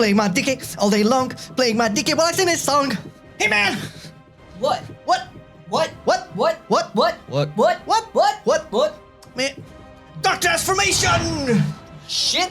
playing my DK all day long, playing my DK while I sing this song. Hey man! What? What? What? What? What? What? What? What? What? What? What? What? What? Man, Dark Transformation! Shit!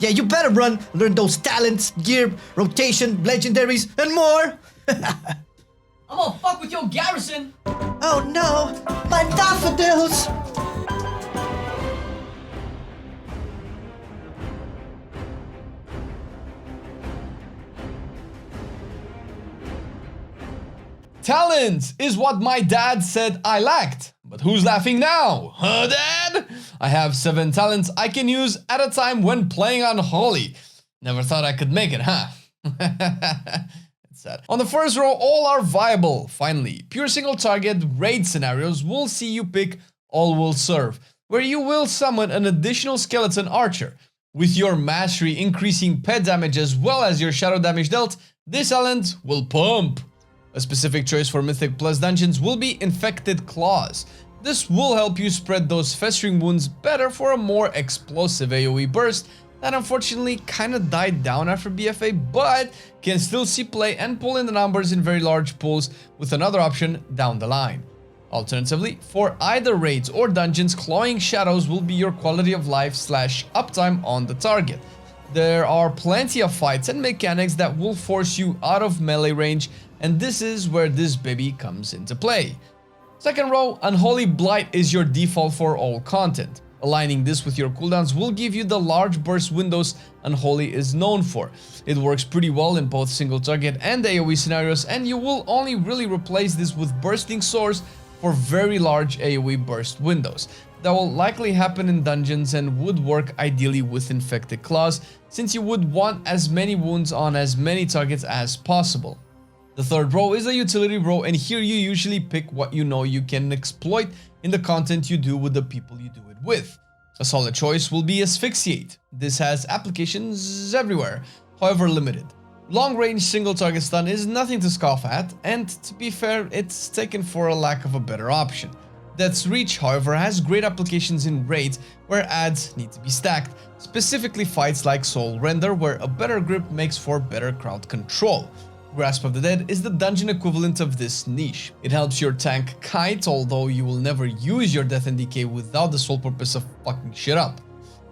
Yeah, you better learn those talents, gear, rotation, legendaries, and more! I'm gonna fuck with your garrison! Oh no, my daffodils! Talent is what my dad said I lacked. But who's laughing now? Huh, Dad? I have 7 talents I can use at a time when playing Unholy. Never thought I could make it, huh? It's sad. On the first row, all are viable. Finally, pure single target raid scenarios will see you pick All Will Serve, where you will summon an additional skeleton archer. With your mastery increasing pet damage as well as your shadow damage dealt, this talent will pump. A specific choice for Mythic Plus dungeons will be Infected Claws. This will help you spread those festering wounds better for a more explosive AoE burst that unfortunately kinda died down after BFA, but can still see play and pull in the numbers in very large pools with another option down the line. Alternatively, for either raids or dungeons, Clawing Shadows will be your quality of life / uptime on the target. There are plenty of fights and mechanics that will force you out of melee range, and this is where this baby comes into play. Second row, Unholy Blight is your default for all content. Aligning this with your cooldowns will give you the large burst windows Unholy is known for. It works pretty well in both single target and AoE scenarios, and you will only really replace this with Bursting Swords for very large AoE burst windows. That will likely happen in dungeons and would work ideally with Infected Claws, since you would want as many wounds on as many targets as possible. The third row is a utility row, and here you usually pick what you know you can exploit in the content you do with the people you do it with. A solid choice will be Asphyxiate. This has applications everywhere, however limited. Long range single target stun is nothing to scoff at, and to be fair, it's taken for a lack of a better option. Death's Reach, however, has great applications in raids where adds need to be stacked, specifically fights like Soul Render, where a better grip makes for better crowd control. Grasp of the Dead is the dungeon equivalent of this niche. It helps your tank kite, although you will never use your Death and Decay without the sole purpose of fucking shit up.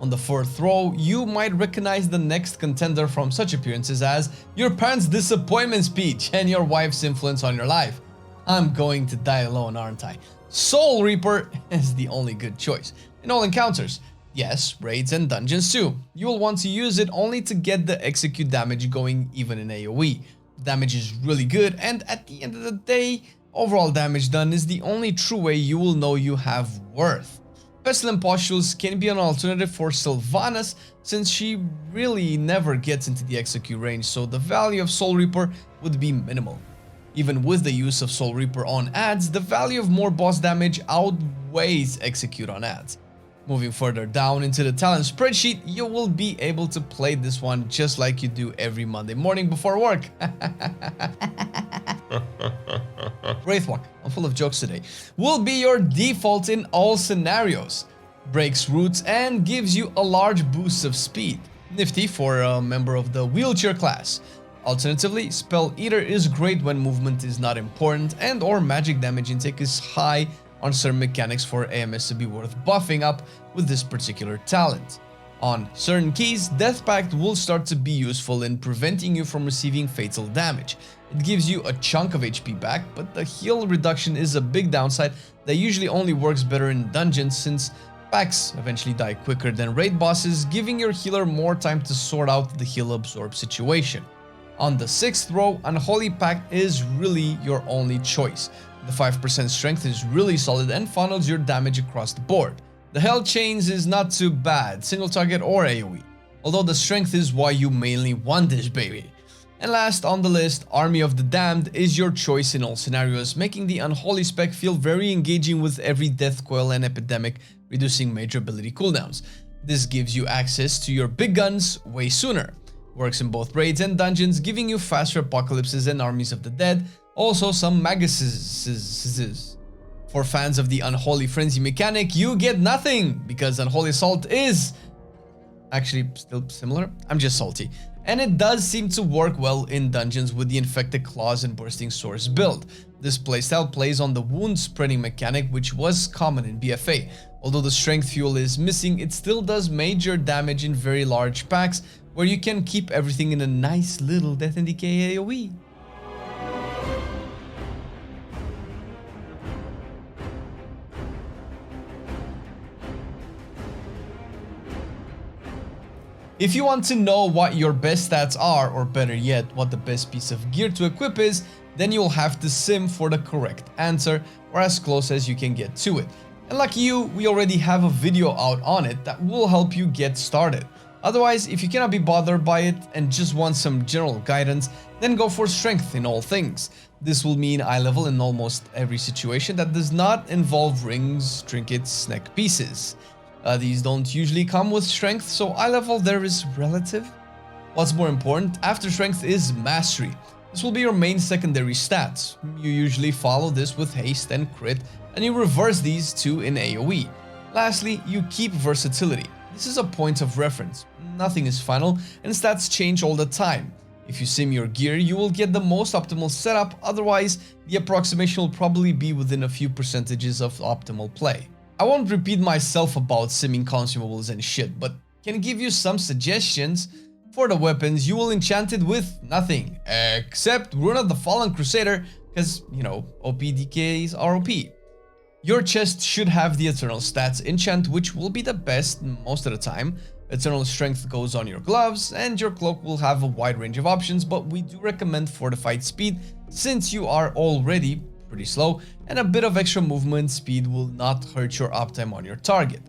On the fourth row, you might recognize the next contender from such appearances as your parents' disappointment speech and your wife's influence on your life. I'm going to die alone, aren't I? Soul Reaper is the only good choice in all encounters. Yes, raids and dungeons too. You will want to use it only to get the execute damage going even in AoE. Damage is really good, and at the end of the day, overall damage done is the only true way you will know you have worth. Pestilent Pustules can be an alternative for Sylvanas, since she really never gets into the execute range, so the value of Soul Reaper would be minimal. Even with the use of Soul Reaper on ads, the value of more boss damage outweighs execute on ads. Moving further down into the talent spreadsheet, you will be able to play this one just like you do every Monday morning before work. Wraithwalk, I'm full of jokes today, will be your default in all scenarios. Breaks roots and gives you a large boost of speed. Nifty for a member of the wheelchair class. Alternatively, Spell Eater is great when movement is not important and or magic damage intake is high on certain mechanics for AMS to be worth buffing up with this particular talent. On certain keys, Death Pact will start to be useful in preventing you from receiving fatal damage. It gives you a chunk of HP back, but the heal reduction is a big downside that usually only works better in dungeons, since packs eventually die quicker than raid bosses, giving your healer more time to sort out the heal absorb situation. On the sixth row, Unholy Pact is really your only choice. The 5% strength is really solid and funnels your damage across the board. The health chains is not too bad, single target or AoE, although the strength is why you mainly want this baby. And last on the list, Army of the Damned is your choice in all scenarios, making the Unholy spec feel very engaging with every Death Coil and Epidemic, reducing major ability cooldowns. This gives you access to your big guns way sooner. Works in both raids and dungeons, giving you faster apocalypses and armies of the dead, also some magases. For fans of the Unholy Frenzy mechanic, you get nothing, because Unholy Assault is Actually, still similar. I'm just salty. And it does seem to work well in dungeons with the Infected Claws and Bursting Swords build. This playstyle plays on the wound spreading mechanic, which was common in BFA. Although the strength fuel is missing, it still does major damage in very large packs, where you can keep everything in a nice little Death and Decay AoE. If you want to know what your best stats are, or better yet, what the best piece of gear to equip is, then you'll have to sim for the correct answer, or as close as you can get to it. And like you, we already have a video out on it that will help you get started. Otherwise, if you cannot be bothered by it and just want some general guidance, then go for strength in all things. This will mean eye level in almost every situation that does not involve rings, trinkets, neck pieces. These don't usually come with strength, so eye level there is relative. What's more important, after strength is mastery. This will be your main secondary stats. You usually follow this with haste and crit, and you reverse these two in AoE. Lastly, you keep versatility. This is a point of reference. Nothing is final, and stats change all the time. If you sim your gear, you will get the most optimal setup, otherwise the approximation will probably be within a few percentages of optimal play. I won't repeat myself about simming consumables and shit, but can give you some suggestions. For the weapons, you will enchant it with nothing, except Rune of the Fallen Crusader, because, you know, OP DKs are OP. Your chest should have the Eternal Stats enchant, which will be the best most of the time. Eternal Strength goes on your gloves, and your cloak will have a wide range of options, but we do recommend Fortified Speed, since you are already pretty slow, and a bit of extra movement speed will not hurt your uptime on your target.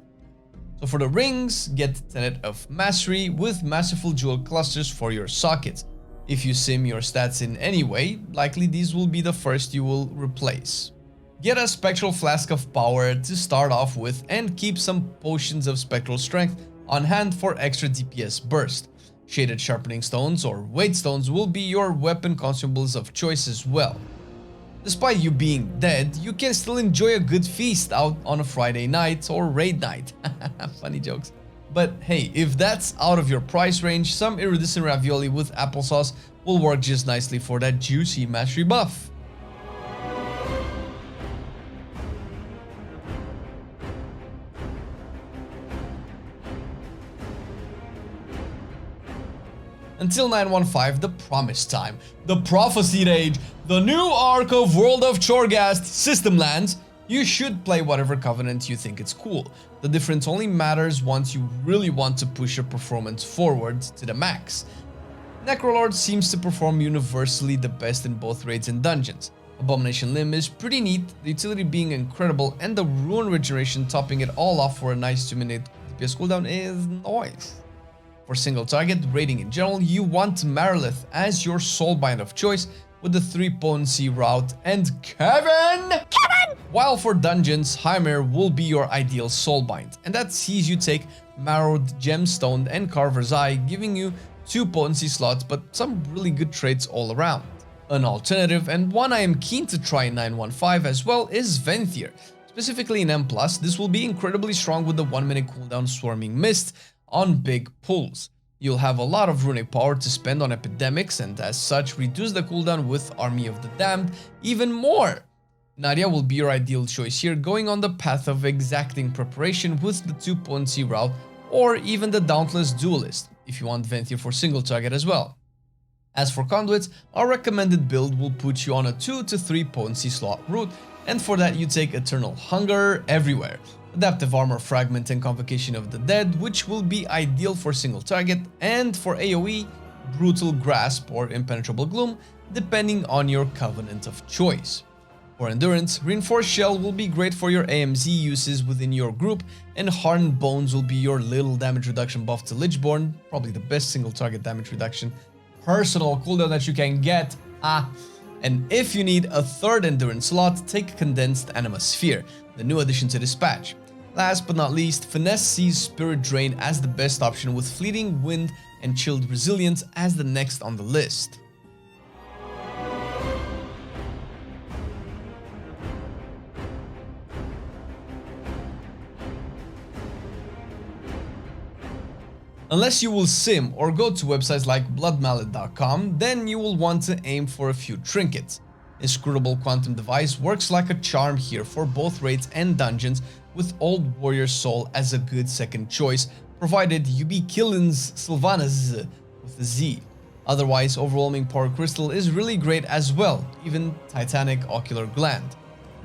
So for the rings, get Tenet of Mastery with Masterful Jewel Clusters for your sockets. If you sim your stats in any way, likely these will be the first you will replace. Get a Spectral Flask of Power to start off with, and keep some Potions of Spectral Strength on hand for extra DPS burst. Shaded Sharpening Stones or Weight Stones will be your weapon consumables of choice as well. Despite you being dead, you can still enjoy a good feast out on a Friday night or raid night. Funny jokes. But hey, if that's out of your price range, some iridescent ravioli with applesauce will work just nicely for that juicy mastery buff. Until 9.1 the promised time, the prophesied age, the new arc of World of Warcraft system lands, you should play whatever covenant you think it's cool. The difference only matters once you really want to push your performance forward to the max. Necrolord seems to perform universally the best in both raids and dungeons. Abomination Limb is pretty neat, the utility being incredible, and the Rune Regeneration topping it all off for a nice 2-minute DPS cooldown is nice. For single target raiding in general, you want Marilith as your soulbind of choice with the 3 potency route and Kevin! While for dungeons, Hymir will be your ideal soulbind, and that sees you take Marrowed Gemstone and Carver's Eye, giving you 2 potency slots but some really good traits all around. An alternative, and one I am keen to try in 9.1 as well, is Venthyr. Specifically in M+, this will be incredibly strong with the 1-minute cooldown Swarming Mist on big pulls. You'll have a lot of runic power to spend on epidemics, and as such reduce the cooldown with Army of the Damned even more. Nadia will be your ideal choice here, going on the path of exacting preparation with the 2 potency route, or even the Dauntless Duelist if you want Venthyr for single target as well. As for conduits, our recommended build will put you on a 2 to 3 potency slot route, and for that you take Eternal Hunger everywhere, Adaptive Armor Fragment and Convocation of the Dead, which will be ideal for single target, and for AoE, Brutal Grasp or Impenetrable Gloom, depending on your covenant of choice. For endurance, Reinforced Shell will be great for your AMZ uses within your group, and Hardened Bones will be your little damage reduction buff to Lichborn, probably the best single target damage reduction personal cooldown that you can get. And if you need a 3rd endurance slot, take Condensed Anima Sphere, the new addition to this patch. Last but not least, Finesse sees Spirit Drain as the best option, with Fleeting Wind and Chilled Resilience as the next on the list. Unless you will sim or go to websites like bloodmallet.com, then you will want to aim for a few trinkets. Inscrutable Quantum Device works like a charm here for both raids and dungeons, with Old Warrior Soul as a good second choice, provided you be Killin's Sylvanas with a Z. Otherwise, Overwhelming Power Crystal is really great as well, even Titanic Ocular Gland.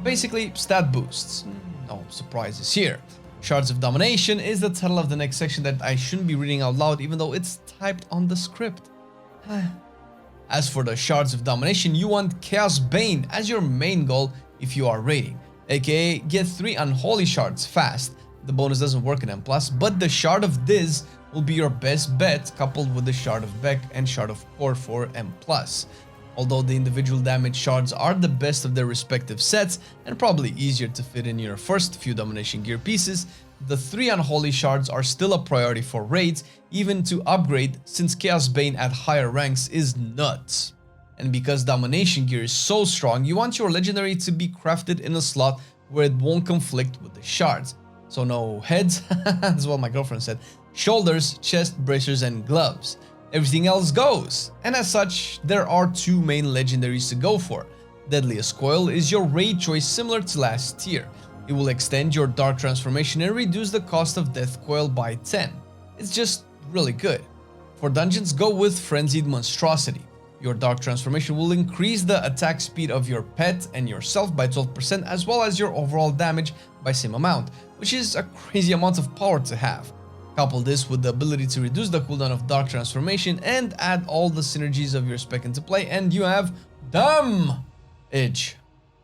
Basically, stat boosts. No surprises here. Shards of Domination is the title of the next section that I shouldn't be reading out loud even though it's typed on the script. As for the Shards of Domination, you want Chaos Bane as your main goal if you are raiding, aka get 3 Unholy Shards fast. The bonus doesn't work in M+, but the Shard of Diz will be your best bet, coupled with the Shard of Beck and Shard of Core for M+. Although the individual damage shards are the best of their respective sets and probably easier to fit in your first few domination gear pieces, the 3 Unholy Shards are still a priority for raids, even to upgrade, since Chaos Bane at higher ranks is nuts. And because domination gear is so strong, you want your legendary to be crafted in a slot where it won't conflict with the shards. So no heads, that's what my girlfriend said, shoulders, chest, bracers and gloves. Everything else goes, and as such, there are 2 main legendaries to go for. Deadliest Coil is your raid choice similar to last tier. It will extend your Dark Transformation and reduce the cost of Death Coil by 10. It's just really good. For dungeons, go with Frenzied Monstrosity. Your Dark Transformation will increase the attack speed of your pet and yourself by 12% as well as your overall damage by same amount, which is a crazy amount of power to have. Couple this with the ability to reduce the cooldown of Dark Transformation and add all the synergies of your spec into play and you have dumb edge.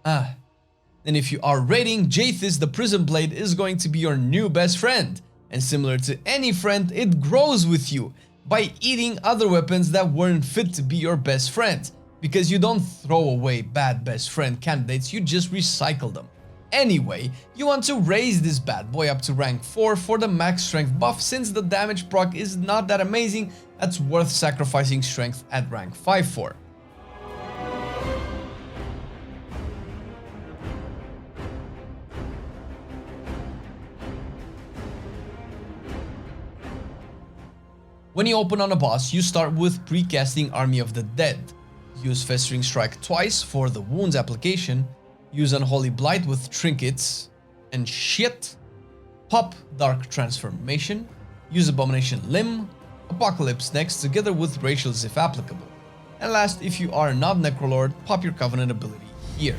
And if you are raiding, Jaethys the Prison Blade is going to be your new best friend. And similar to any friend, it grows with you by eating other weapons that weren't fit to be your best friend. Because you don't throw away bad best friend candidates, you just recycle them. Anyway, you want to raise this bad boy up to rank 4 for the max strength buff, since the damage proc is not that amazing, that's worth sacrificing strength at rank 5 for. When you open on a boss, you start with precasting Army of the Dead. Use Festering Strike twice for the wounds application. Use Unholy Blight with trinkets and shit. Pop Dark Transformation. Use Abomination Limb. Apocalypse next together with Racials if applicable. And last, if you are not Necrolord, pop your Covenant ability here.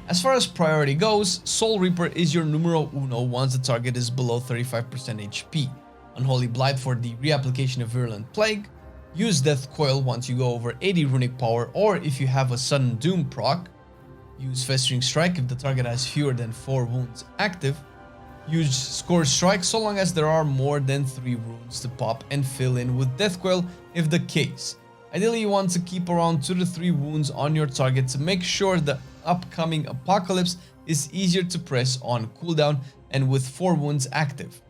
As far as priority goes, Soul Reaper is your numero uno once the target is below 35% HP. Unholy Blight for the reapplication of Virulent Plague. Use Death Coil once you go over 80 runic power or if you have a Sudden Doom proc. Use Festering Strike if the target has fewer than 4 wounds active. Use Scourge Strike so long as there are more than 3 wounds to pop and fill in with Death Coil if the case. Ideally you want to keep around 2 to 3 wounds on your target to make sure the upcoming Apocalypse is easier to press on cooldown and with 4 wounds active.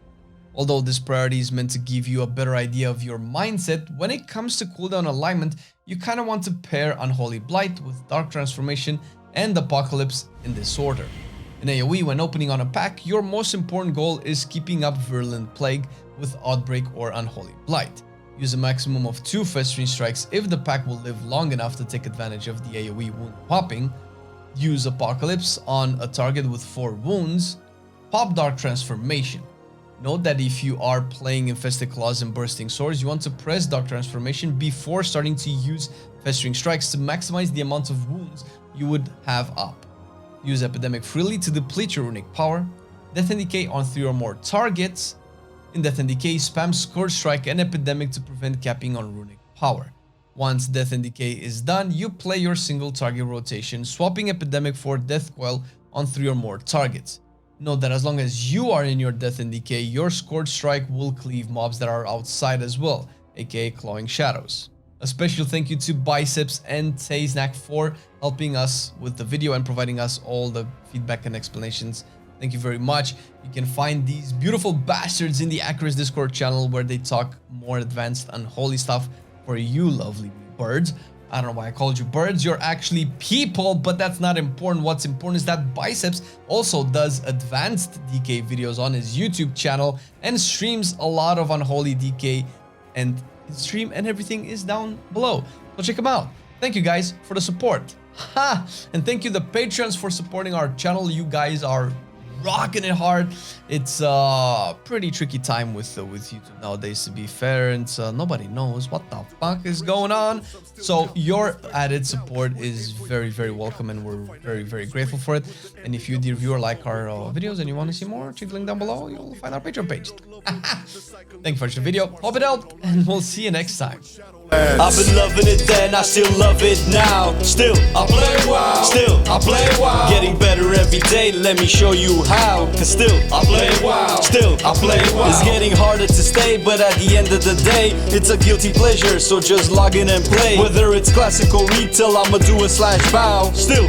Although this priority is meant to give you a better idea of your mindset, when it comes to cooldown alignment, you kinda want to pair Unholy Blight with Dark Transformation and Apocalypse in this order. In AoE, when opening on a pack, your most important goal is keeping up Virulent Plague with Outbreak or Unholy Blight. Use a maximum of 2 Festering Strikes if the pack will live long enough to take advantage of the AoE wound popping. Use Apocalypse on a target with 4 wounds. Pop Dark Transformation. Note that if you are playing Infested Claws and Bursting Swords, you want to press Dark Transformation before starting to use Festering Strikes to maximize the amount of wounds you would have up. Use Epidemic freely to deplete your runic power. Death and Decay on 3 or more targets. In Death and Decay, spam Scourge Strike and Epidemic to prevent capping on runic power. Once Death and Decay is done, you play your single target rotation, swapping Epidemic for Death Coil on 3 or more targets. Note that as long as you are in your Death and Decay, your Scourge Strike will cleave mobs that are outside as well, aka Clawing Shadows. A special thank you to Biceps and Taysnack for helping us with the video and providing us all the feedback and explanations. Thank you very much. You can find these beautiful bastards in the Acris Discord channel where they talk more advanced Unholy stuff for you lovely birds. I don't know why I called you birds. You're actually people, but that's not important. What's important is that Biceps also does advanced DK videos on his YouTube channel and streams a lot of Unholy DK, and his stream and everything is down below. So check him out. Thank you guys for the support. Ha! And thank you the Patreons for supporting our channel. You guys are rocking it hard. It's a pretty tricky time with YouTube nowadays, to be fair, and nobody knows what the fuck is going on. So your added support is very, very welcome, and we're very, very grateful for it. And if you, dear viewer, like our videos and you want to see more, check the link down below. You'll find our Patreon page. Thank you for watching the video. Hope it helped, and we'll see you next time. I've been loving it then, I still love it now. Still, I play WoW. Still, I play WoW. Getting better every day, let me show you how. Cause still, I play WoW. Still, I play WoW. It's getting harder to stay, but at the end of the day, it's a guilty pleasure, so just log in and play. Whether it's classical retail, I'ma do a /bow. Still,